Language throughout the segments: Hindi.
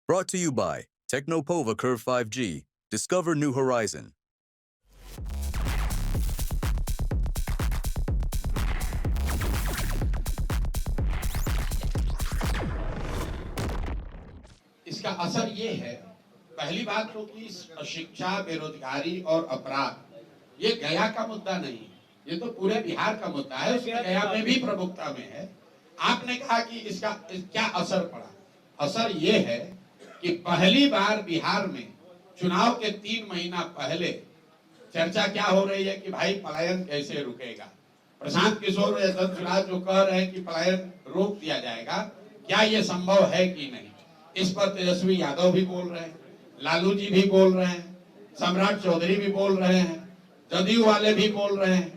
Brought to you by Technopova Curve 5G. Discover new horizon. इसका असर ये है, पहली बात तो कि शिक्षा, बेरोजगारी और अपराध ये गया का मुद्दा नहीं है, ये तो पूरे बिहार का मुद्दा है। उसमें गया में भी प्रमुखता में है। आपने कहा कि इसका क्या असर पड़ा? असर ये है कि पहली बार बिहार में चुनाव के 3 महीना पहले चर्चा क्या हो रही है कि भाई पलायन कैसे रुकेगा। प्रशांत किशोर या दत्तराज जो कह रहे हैं कि पलायन रोक दिया जाएगा, क्या ये संभव है कि नहीं? इस पर तेजस्वी यादव भी बोल रहे हैं, लालू जी भी बोल रहे हैं, सम्राट चौधरी भी बोल रहे हैं, जदयू वाले भी बोल रहे हैं।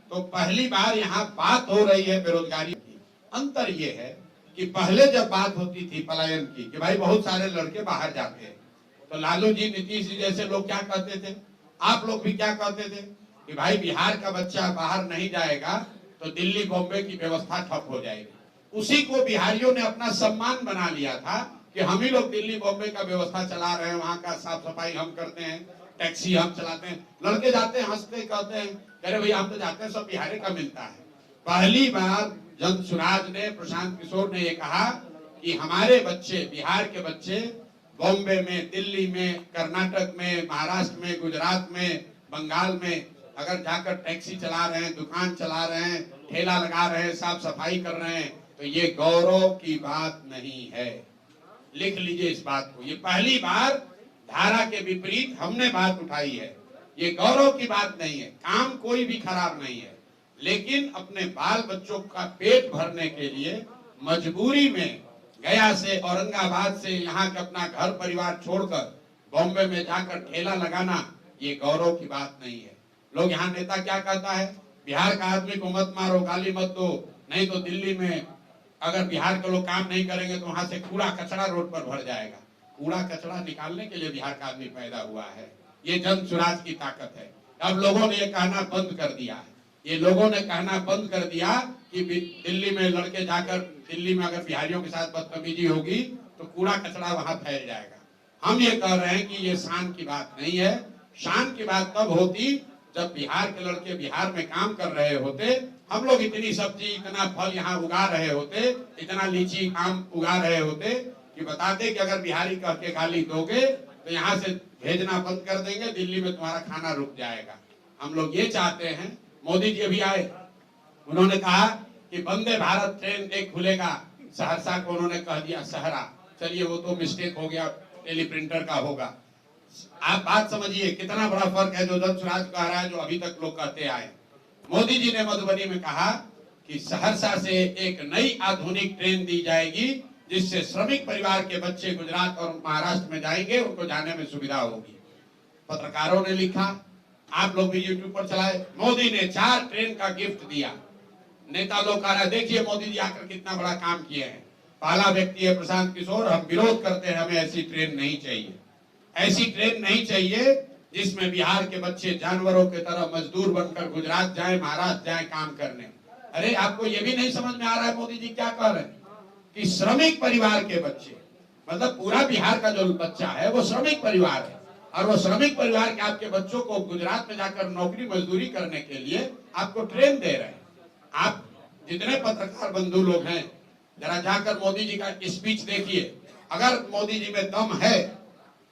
तो पहली बार यहाँ बात हो रही है बेरोजगारी की। अंतर ये है कि पहले जब बात होती थी पलायन की कि भाई बहुत सारे लड़के बाहर जाते हैं, तो लालू जी, नीतीश जी जैसे लोग क्या कहते थे, आप लोग भी क्या कहते थे कि भाई बिहार का बच्चा बाहर नहीं जाएगा तो दिल्ली बॉम्बे की व्यवस्था ठप हो जाएगी। उसी को बिहारियों ने अपना सम्मान बना लिया था कि हम ही लोग दिल्ली बॉम्बे का व्यवस्था चला रहे हैं, वहां का साफ सफाई हम करते हैं, टैक्सी हम चलाते हैं। लड़के जाते हैं, हंसते कहते हैं, अरे भैया हम तो जाते हैं, सब बिहारी का मिलता है। पहली बार जन सुराज ने, प्रशांत किशोर ने ये कहा कि हमारे बच्चे, बिहार के बच्चे बॉम्बे में, दिल्ली में, कर्नाटक में, महाराष्ट्र में, गुजरात में, बंगाल में अगर जाकर टैक्सी चला रहे हैं, दुकान चला रहे हैं, ठेला लगा रहे हैं, साफ सफाई कर रहे हैं, तो ये गौरव की बात नहीं है। लिख लीजिए इस बात को। ये पहली बार धारा के विपरीत हमने बात उठाई है। ये गौरव की बात नहीं है, काम कोई भी खराब नहीं है, लेकिन अपने बाल बच्चों का पेट भरने के लिए मजबूरी में गया से, औरंगाबाद से यहाँ के अपना घर परिवार छोड़कर बॉम्बे में जाकर ठेला लगाना, ये गौरव की बात नहीं है। लोग यहाँ नेता क्या कहता है, बिहार का आदमी को मत मारो, गाली मत दो, नहीं तो दिल्ली में अगर बिहार के लोग काम नहीं करेंगे तो वहां से कूड़ा कचरा रोड पर भर जाएगा। कूड़ा कचरा निकालने के लिए बिहार का आदमी पैदा हुआ है। ये जन सुराज की ताकत है। अब लोगों ने ये कहना बंद कर दिया है। ये लोगों ने कहना बंद कर दिया कि दिल्ली में लड़के जाकर, दिल्ली में अगर बिहारियों के साथ बदतमीजी होगी तो कूड़ा कचरा वहां फैल जाएगा। हम ये कह रहे हैं कि ये शान की बात नहीं है। शान की बात तब होती जब बिहार के लड़के बिहार में काम कर रहे होते, हम लोग इतनी सब्जी, इतना फल यहाँ उगा रहे होते, इतना लीची आम उगा रहे होते कि बताते कि अगर बिहारी कह के गाली दोगे तो यहाँ से भेजना बंद कर देंगे, दिल्ली में तुम्हारा खाना रुक जाएगा। हम लोग ये चाहते हैं। मोदी जी अभी आए, उन्होंने कहा कि वंदे भारत ट्रेन एक खुलेगा, सहरसा को उन्होंने कह दिया सहरा। चलिए वो तो मिस्टेक हो गया, टेलीप्रिंटर का होगा। आप बात समझिए कितना बड़ा फर्क है जो जन सुराज कह रहा है, जो अभी तक लोग कहते आए। मोदी जी ने मधुबनी में कहा कि सहरसा से एक नई आधुनिक ट्रेन दी जाएगी जिससे श्रमिक परिवार के बच्चे गुजरात और महाराष्ट्र में जाएंगे, उनको जाने में सुविधा होगी। पत्रकारों ने लिखा, आप लोग भी यूट्यूब पर चलाए, मोदी ने 4 ट्रेन का गिफ्ट दिया। नेता लोग कह रहे हैं देखिए मोदी जी आकर कितना बड़ा काम किए हैं। पहला व्यक्ति है प्रशांत किशोर, हम विरोध करते हैं, हमें ऐसी ट्रेन नहीं चाहिए। ऐसी ट्रेन नहीं चाहिए जिसमें बिहार के बच्चे जानवरों की तरह मजदूर बनकर गुजरात जाए, महाराष्ट्र जाए काम करने। अरे आपको ये भी नहीं समझ में आ रहा है मोदी जी क्या कह रहे हैं कि श्रमिक परिवार के बच्चे, मतलब पूरा बिहार का जो बच्चा है वो श्रमिक परिवार है, और वो श्रमिक परिवार के आपके बच्चों को गुजरात में जाकर नौकरी मजदूरी करने के लिए आपको ट्रेन दे रहे हैं। आप जितने पत्रकार बंधु लोग हैं, जरा जाकर मोदी जी का स्पीच देखिए। अगर मोदी जी में दम है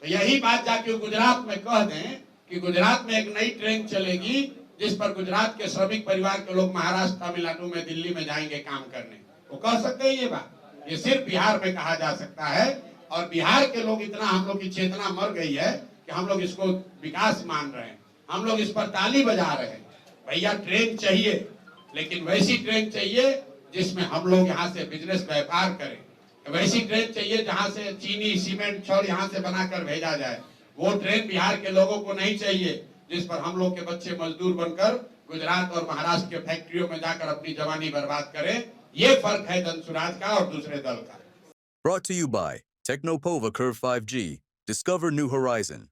तो यही बात जाके गुजरात में कह दें कि गुजरात में एक नई ट्रेन चलेगी जिस पर गुजरात के श्रमिक परिवार के लोग महाराष्ट्र, तमिलनाडु में, दिल्ली में जाएंगे काम करने। वो कह सकते हैं ये बात। ये सिर्फ बिहार में कहा जा सकता है, और बिहार के लोग इतना, हम लोग की चेतना मर गई है कि हम लोग इसको विकास मान रहे हैं, हम लोग इस पर ताली बजा रहे हैं। भैया ट्रेन चाहिए, लेकिन वैसी ट्रेन चाहिए जिसमें हम लोग यहाँ से बिजनेस, व्यापार करें। वैसी ट्रेन चाहिए जहां से चीनी, सीमेंट, छड़ यहाँ से बनाकर भेजा जाए। वो ट्रेन बिहार के लोगों को नहीं चाहिए जिस पर हम लोग के बच्चे मजदूर बनकर गुजरात और महाराष्ट्र के फैक्ट्रियों में जाकर अपनी जवानी बर्बाद करें। ये फर्क है जनसुराज का और दूसरे दल का। Brought to you by Technopova Curve 5G. Discover new horizon.